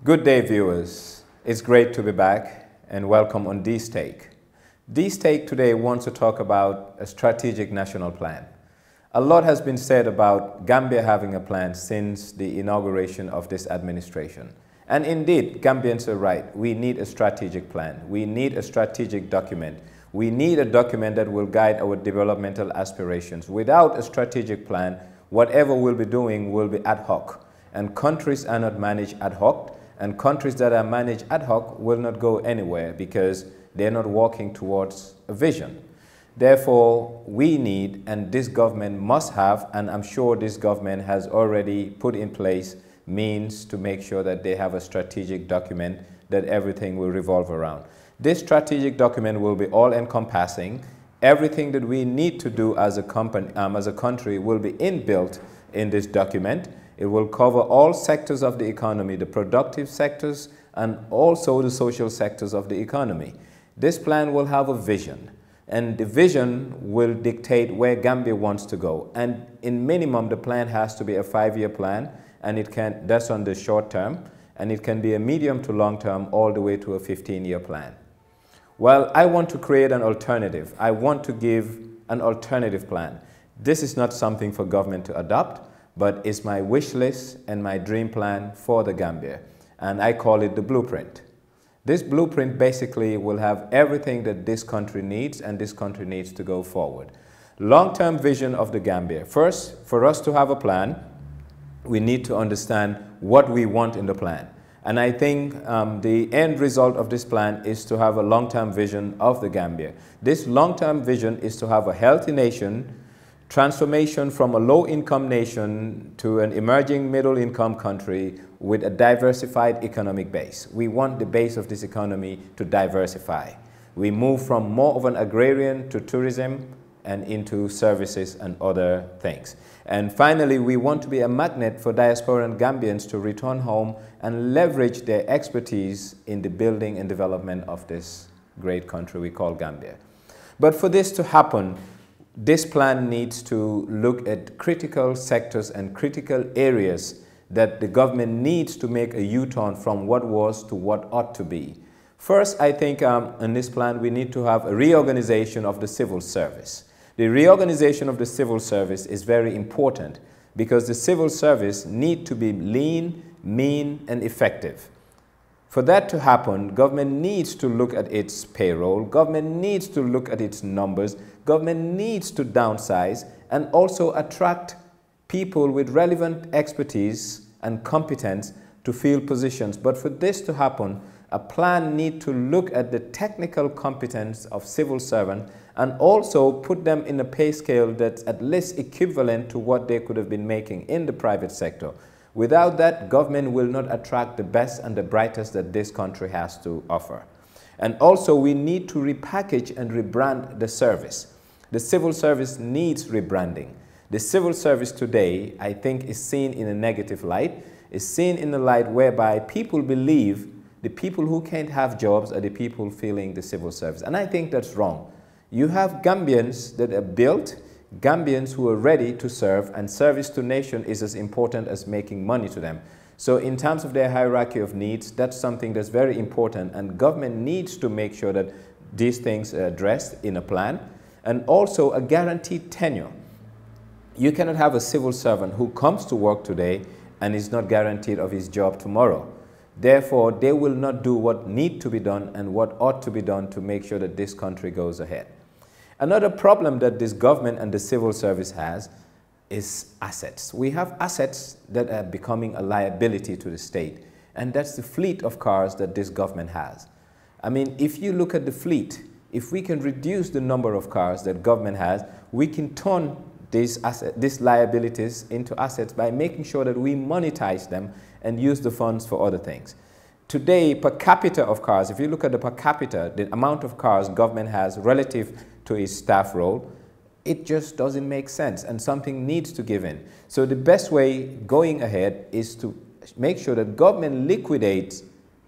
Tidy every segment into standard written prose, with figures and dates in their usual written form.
Good day, viewers. It's great to be back and welcome on D's Take. D's Take today wants to talk about a strategic national plan. A lot has been said about Gambia having a plan since the inauguration of this administration. And indeed, Gambians are right. We need a strategic plan. We need a strategic document. We need a document that will guide our developmental aspirations. Without a strategic plan, whatever we'll be doing will be ad hoc. And countries are not managed ad hoc. And countries that are managed ad hoc will not go anywhere because they're not walking towards a vision. Therefore, we need, and this government must have, and I'm sure this government has already put in place means to make sure that they have a strategic document that everything will revolve around. This strategic document will be all-encompassing. Everything that we need to do as a country will be inbuilt in this document. It will cover all sectors of the economy, the productive sectors and also the social sectors of the economy. This plan will have a vision, and the vision will dictate where Gambia wants to go. And in minimum, the plan has to be a 5-year plan, and that's on the short term, and it can be a medium to long term all the way to a 15-year plan. Well, I want to create an alternative. I want to give an alternative plan. This is not something for government to adopt, but it's my wish list and my dream plan for the Gambia. And I call it the blueprint. This blueprint basically will have everything that this country needs and this country needs to go forward. Long-term vision of the Gambia. First, for us to have a plan, we need to understand what we want in the plan. And I think the end result of this plan is to have a long-term vision of the Gambia. This long-term vision is to have a healthy nation, transformation from a low-income nation to an emerging middle-income country with a diversified economic base. We want the base of this economy to diversify. We move from more of an agrarian to tourism and into services and other things. And finally, we want to be a magnet for diasporan Gambians to return home and leverage their expertise in the building and development of this great country we call Gambia. But for this to happen, this plan needs to look at critical sectors and critical areas that the government needs to make a U-turn from what was to what ought to be. First, I think in this plan we need to have a reorganization of the civil service. The reorganization of the civil service is very important because the civil service needs to be lean, mean, and effective. For that to happen, government needs to look at its payroll, government needs to look at its numbers, government needs to downsize and also attract people with relevant expertise and competence to fill positions. But for this to happen, a plan needs to look at the technical competence of civil servants and also put them in a pay scale that's at least equivalent to what they could have been making in the private sector. Without that, government will not attract the best and the brightest that this country has to offer. And also, we need to repackage and rebrand the service. The civil service needs rebranding. The civil service today, I think, is seen in a negative light, is seen in a light whereby people believe the people who can't have jobs are the people filling the civil service. And I think that's wrong. You have Gambians that are built, Gambians who are ready to serve, and service to nation is as important as making money to them. So in terms of their hierarchy of needs, that's something that's very important, and government needs to make sure that these things are addressed in a plan, and also a guaranteed tenure. You cannot have a civil servant who comes to work today and is not guaranteed of his job tomorrow. Therefore, they will not do what needs to be done and what ought to be done to make sure that this country goes ahead. Another problem that this government and the civil service has is assets. We have assets that are becoming a liability to the state, and that's the fleet of cars that this government has. I mean, if you look at the fleet, if we can reduce the number of cars that government has, we can turn these liabilities into assets by making sure that we monetize them and use the funds for other things. Today, per capita of cars, if you look at the per capita, the amount of cars government has relative to its staff role, it just doesn't make sense, and something needs to give in. So the best way going ahead is to make sure that government liquidates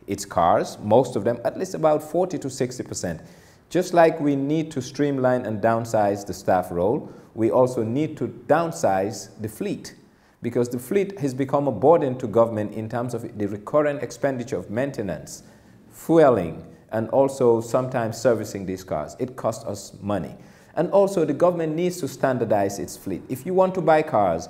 its cars, most of them, at least about 40 to 60%. Just like we need to streamline and downsize the staff role, we also need to downsize the fleet. because the fleet has become a burden to government in terms of the recurrent expenditure of maintenance, fueling, and also sometimes servicing these cars. It costs us money. And also the government needs to standardize its fleet. If you want to buy cars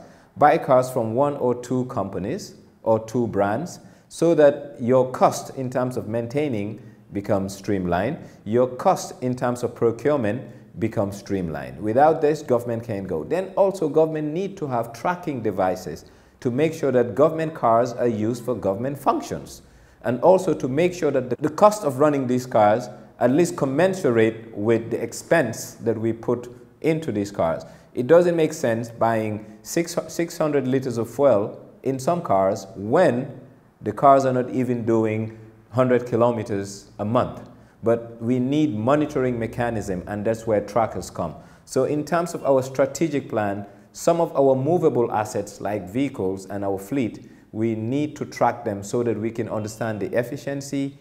from one or two companies or two brands, so that your cost in terms of maintaining becomes streamlined, your cost in terms of procurement becomes streamlined. Without this, government can't go. Then also government need to have tracking devices to make sure that government cars are used for government functions, and also to make sure that the cost of running these cars at least commensurate with the expense that we put into these cars. It doesn't make sense buying 600 liters of fuel in some cars when the cars are not even doing 100 kilometers a month. But we need monitoring mechanism, and that's where trackers come. So in terms of our strategic plan, some of our movable assets like vehicles and our fleet, we need to track them so that we can understand the efficiency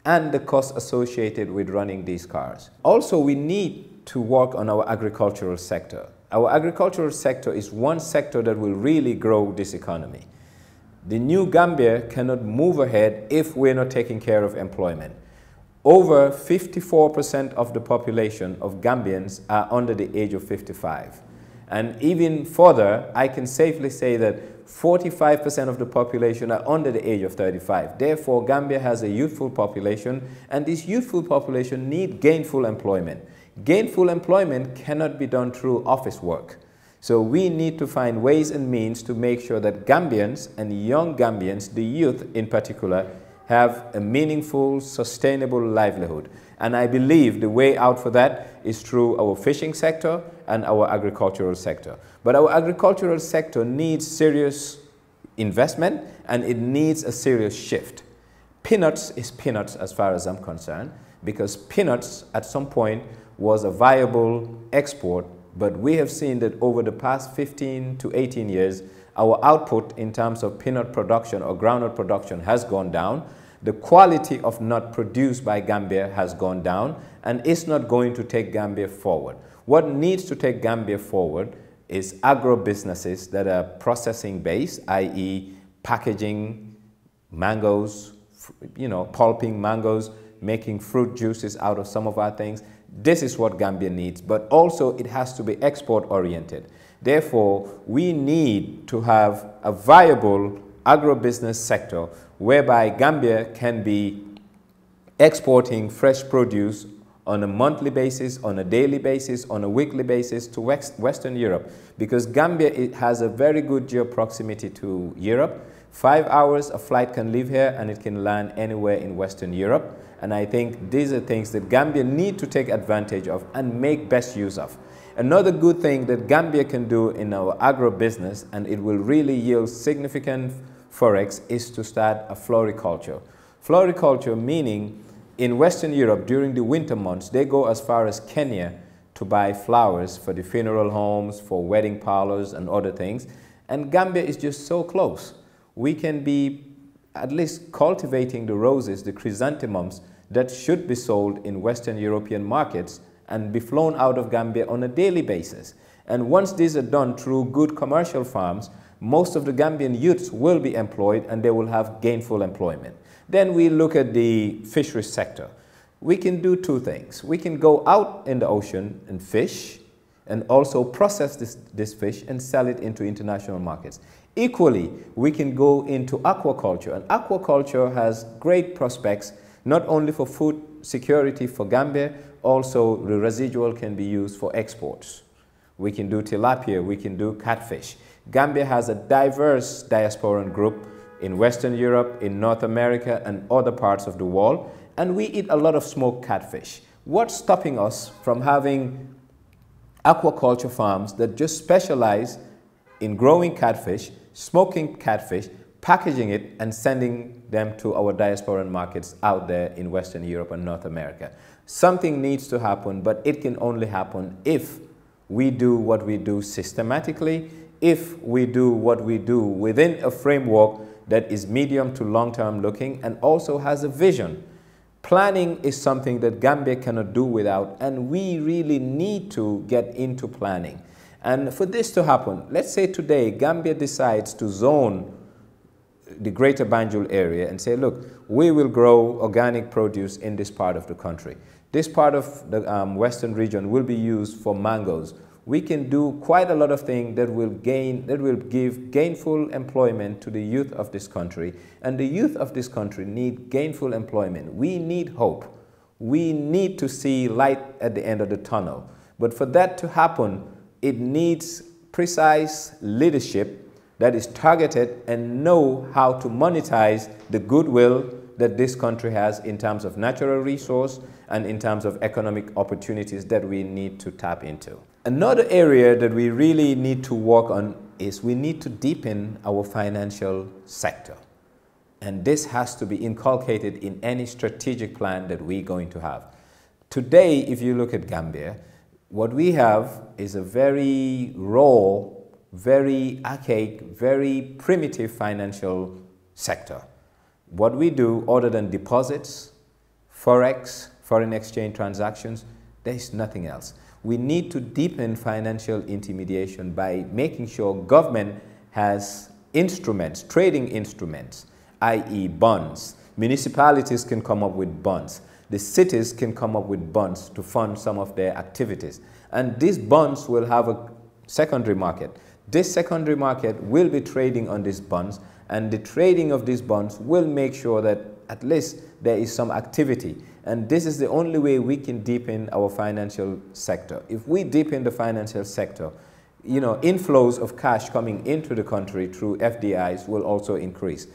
and the cost associated with running these cars. Also, we need to work on our agricultural sector. Our agricultural sector is one sector that will really grow this economy. The new Gambia cannot move ahead if we're not taking care of employment. Over 54% of the population of Gambians are under the age of 55. And even further, I can safely say that 45% of the population are under the age of 35. Therefore, Gambia has a youthful population, and this youthful population need gainful employment. Gainful employment cannot be done through office work. So we need to find ways and means to make sure that Gambians and young Gambians, the youth in particular, have a meaningful, sustainable livelihood. And I believe the way out for that is through our fishing sector and our agricultural sector. But our agricultural sector needs serious investment, and it needs a serious shift. Peanuts is peanuts as far as I'm concerned, because peanuts at some point was a viable export, but we have seen that over the past 15 to 18 years, our output in terms of peanut production or groundnut production has gone down. The quality of nut produced by Gambia has gone down, and it's not going to take Gambia forward. What needs to take Gambia forward is agro-businesses that are processing based, i.e. packaging mangoes, pulping mangoes, making fruit juices out of some of our things. This is what Gambia needs, but also it has to be export oriented. Therefore, we need to have a viable agro-business sector whereby Gambia can be exporting fresh produce on a monthly basis, on a daily basis, on a weekly basis to Western Europe, because Gambia has a very good geo-proximity to Europe. 5 hours a flight can leave here and it can land anywhere in Western Europe. And I think these are things that Gambia need to take advantage of and make best use of. Another good thing that Gambia can do in our agro-business, and it will really yield significant forex, is to start a floriculture. Floriculture meaning in Western Europe during the winter months, they go as far as Kenya to buy flowers for the funeral homes, for wedding parlors and other things. And Gambia is just so close. We can be at least cultivating the roses, the chrysanthemums that should be sold in Western European markets and be flown out of Gambia on a daily basis. And once these are done through good commercial farms, most of the Gambian youths will be employed and they will have gainful employment. Then we look at the fishery sector. We can do two things. We can go out in the ocean and fish, and also process this fish and sell it into international markets. Equally, we can go into aquaculture, and aquaculture has great prospects, not only for food security for Gambia, also the residual can be used for exports. We can do tilapia, we can do catfish. Gambia has a diverse diasporan group in Western Europe, in North America, and other parts of the world, and we eat a lot of smoked catfish. What's stopping us from having aquaculture farms that just specialize in growing catfish, smoking catfish, packaging it, and sending them to our diasporan markets out there in Western Europe and North America? Something needs to happen, but it can only happen if we do what we do systematically, if we do what we do within a framework that is medium to long-term looking and also has a vision. Planning is something that Gambia cannot do without, and we really need to get into planning. And for this to happen, let's say today Gambia decides to zone the greater Banjul area and say, look, we will grow organic produce in this part of the country. This part of the western region will be used for mangoes. We can do quite a lot of things that will give gainful employment to the youth of this country. And the youth of this country need gainful employment. We need hope. We need to see light at the end of the tunnel. But for that to happen, it needs precise leadership that is targeted and know how to monetize the goodwill that this country has in terms of natural resource and in terms of economic opportunities that we need to tap into. Another area that we really need to work on is we need to deepen our financial sector. And this has to be inculcated in any strategic plan that we're going to have. Today, if you look at Gambia, what we have is a very raw, very archaic, very primitive financial sector. What we do, other than deposits, forex, foreign exchange transactions, there is nothing else. We need to deepen financial intermediation by making sure government has instruments, trading instruments, i.e. bonds. Municipalities can come up with bonds. The cities can come up with bonds to fund some of their activities. And these bonds will have a secondary market. This secondary market will be trading on these bonds, and the trading of these bonds will make sure that at least there is some activity. And this is the only way we can deepen our financial sector. If we deepen the financial sector, inflows of cash coming into the country through FDIs will also increase.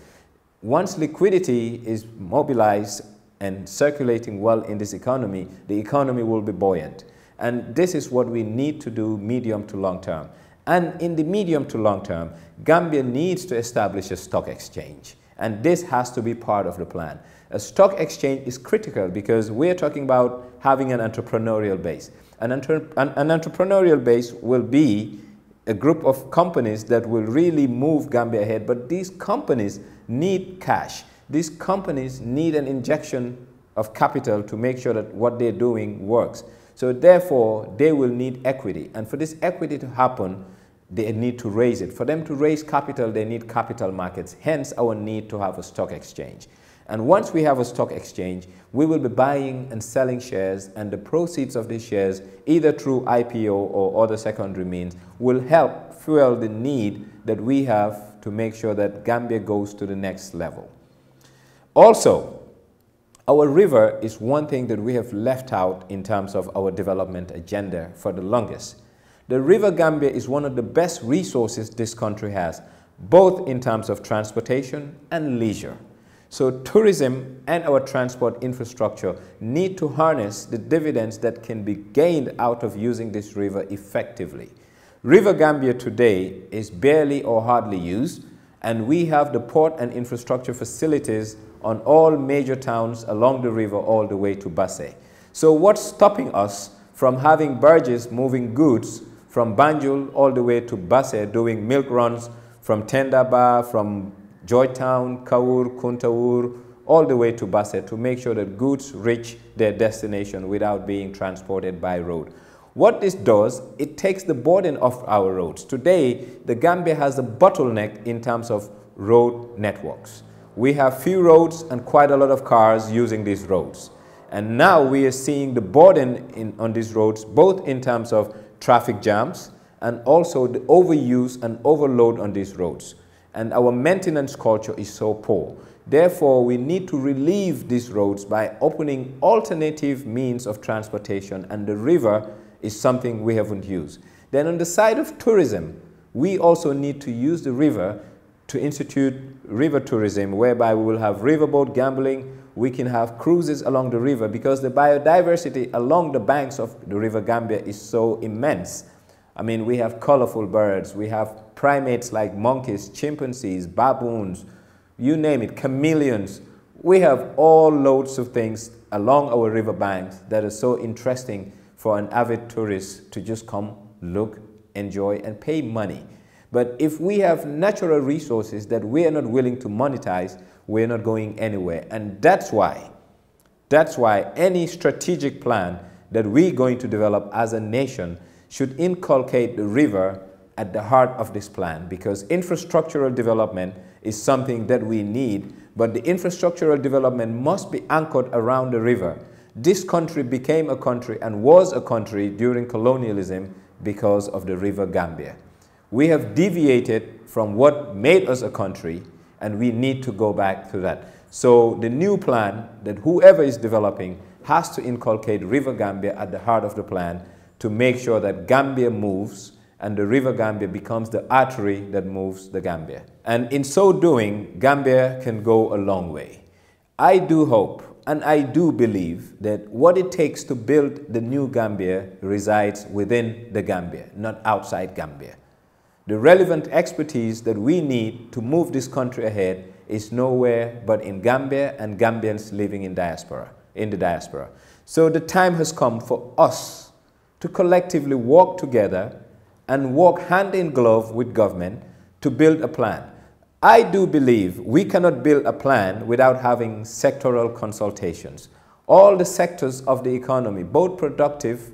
Once liquidity is mobilized and circulating well in this economy, the economy will be buoyant. And this is what we need to do medium to long term. And in the medium to long term, Gambia needs to establish a stock exchange. And this has to be part of the plan. A stock exchange is critical because we're talking about having an entrepreneurial base. An entrepreneurial base will be a group of companies that will really move Gambia ahead, but these companies need cash. These companies need an injection of capital to make sure that what they're doing works. So therefore, they will need equity. And for this equity to happen, they need to raise it. For them to raise capital, they need capital markets, hence our need to have a stock exchange. And once we have a stock exchange, we will be buying and selling shares, and the proceeds of these shares, either through IPO or other secondary means, will help fuel the need that we have to make sure that Gambia goes to the next level. Also, our river is one thing that we have left out in terms of our development agenda for the longest. The River Gambia is one of the best resources this country has, both in terms of transportation and leisure. So tourism and our transport infrastructure need to harness the dividends that can be gained out of using this river effectively. River Gambia today is barely or hardly used, and we have the port and infrastructure facilities on all major towns along the river all the way to Basse. So what's stopping us from having barges moving goods from Banjul all the way to Basse, doing milk runs from Tendaba, from Joytown, Kawur, Kuntawur, all the way to Basse to make sure that goods reach their destination without being transported by road? What this does, it takes the burden off our roads. Today, the Gambia has a bottleneck in terms of road networks. We have few roads and quite a lot of cars using these roads. And now we are seeing the burden on these roads, both in terms of traffic jams and also the overuse and overload on these roads. And our maintenance culture is so poor. Therefore, we need to relieve these roads by opening alternative means of transportation, and the river is something we haven't used. Then on the side of tourism, we also need to use the river to institute river tourism, whereby we will have riverboat gambling. We can have cruises along the river because the biodiversity along the banks of the River Gambia is so immense. I mean, we have colorful birds, we have primates like monkeys, chimpanzees, baboons, you name it, chameleons. We have all loads of things along our river banks that are so interesting for an avid tourist to just come, look, enjoy, and pay money. But if we have natural resources that we are not willing to monetize, we're not going anywhere. And that's why any strategic plan that we're going to develop as a nation should inculcate the river at the heart of this plan, because infrastructural development is something that we need, but the infrastructural development must be anchored around the river. This country became a country and was a country during colonialism because of the river Gambia. We have deviated from what made us a country, and we need to go back to that. So the new plan that whoever is developing has to inculcate River Gambia at the heart of the plan to make sure that Gambia moves and the River Gambia becomes the artery that moves the Gambia. And in so doing, Gambia can go a long way. I do hope and I do believe that what it takes to build the new Gambia resides within the Gambia, not outside Gambia. The relevant expertise that we need to move this country ahead is nowhere but in Gambia and Gambians living in the diaspora. So the time has come for us to collectively work together and work hand in glove with government to build a plan. I do believe we cannot build a plan without having sectoral consultations. All the sectors of the economy, both productive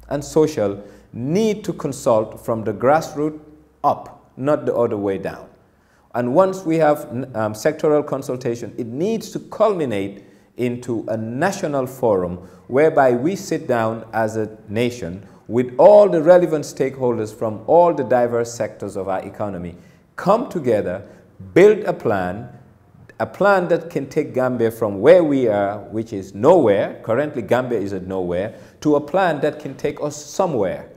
and social, need to consult from the grassroots up, not the other way down. And once we have sectoral consultation, it needs to culminate into a national forum whereby we sit down as a nation with all the relevant stakeholders from all the diverse sectors of our economy, come together, build a plan that can take Gambia from where we are, which is nowhere. Currently, Gambia is at nowhere, to a plan that can take us somewhere.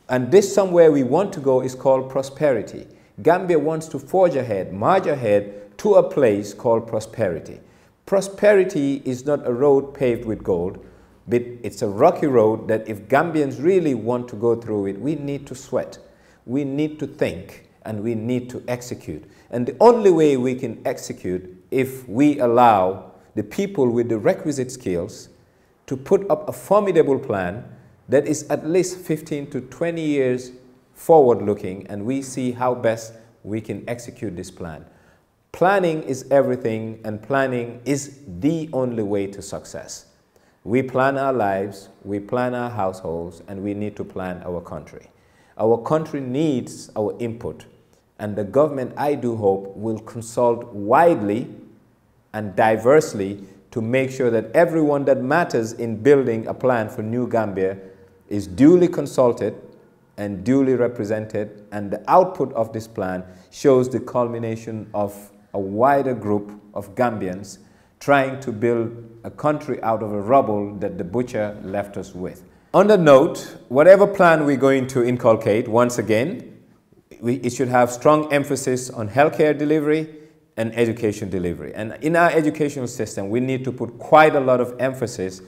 And this somewhere we want to go is called prosperity. Gambia wants to forge ahead, march ahead to a place called prosperity. Prosperity is not a road paved with gold, but it's a rocky road that if Gambians really want to go through it, we need to sweat, we need to think, and we need to execute. And the only way we can execute if we allow the people with the requisite skills to put up a formidable plan that is at least 15 to 20 years forward-looking, and we see how best we can execute this plan. Planning is everything, and planning is the only way to success. We plan our lives, we plan our households, and we need to plan our country. Our country needs our input, and the government, I do hope, will consult widely and diversely to make sure that everyone that matters in building a plan for New Gambia is duly consulted and duly represented, and the output of this plan shows the culmination of a wider group of Gambians trying to build a country out of a rubble that the butcher left us with. On that note, whatever plan we're going to inculcate, once again, it should have strong emphasis on healthcare delivery and education delivery. And in our educational system, we need to put quite a lot of emphasis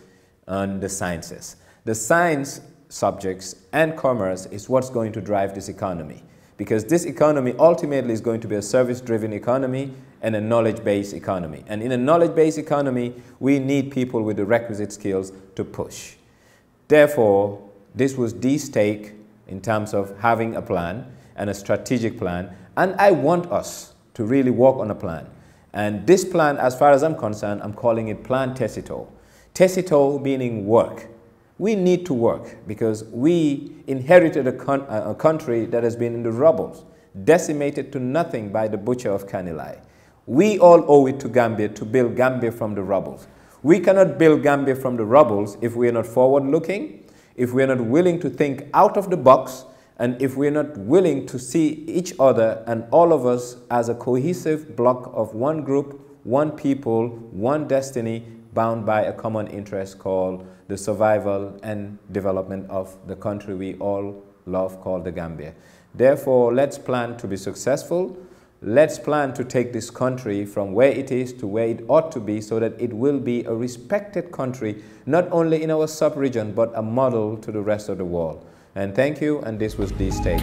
on the sciences. The science subjects and commerce is what's going to drive this economy, because this economy ultimately is going to be a service-driven economy and a knowledge-based economy. And in a knowledge-based economy, we need people with the requisite skills to push. Therefore, this was the stake in terms of having a plan and a strategic plan, and I want us to really work on a plan. And this plan, as far as I'm concerned, I'm calling it Plan Tecito. Tecito meaning work. We need to work because we inherited a country that has been in the rubble, decimated to nothing by the butcher of Kanilai. We all owe it to Gambia to build Gambia from the rubble. We cannot build Gambia from the rubble if we are not forward-looking, if we are not willing to think out of the box, and if we are not willing to see each other and all of us as a cohesive block of one group, one people, one destiny, bound by a common interest called the survival and development of the country we all love called the Gambia. Therefore, let's plan to be successful. Let's plan to take this country from where it is to where it ought to be so that it will be a respected country, not only in our sub-region, but a model to the rest of the world. And thank you, and this was The Stake.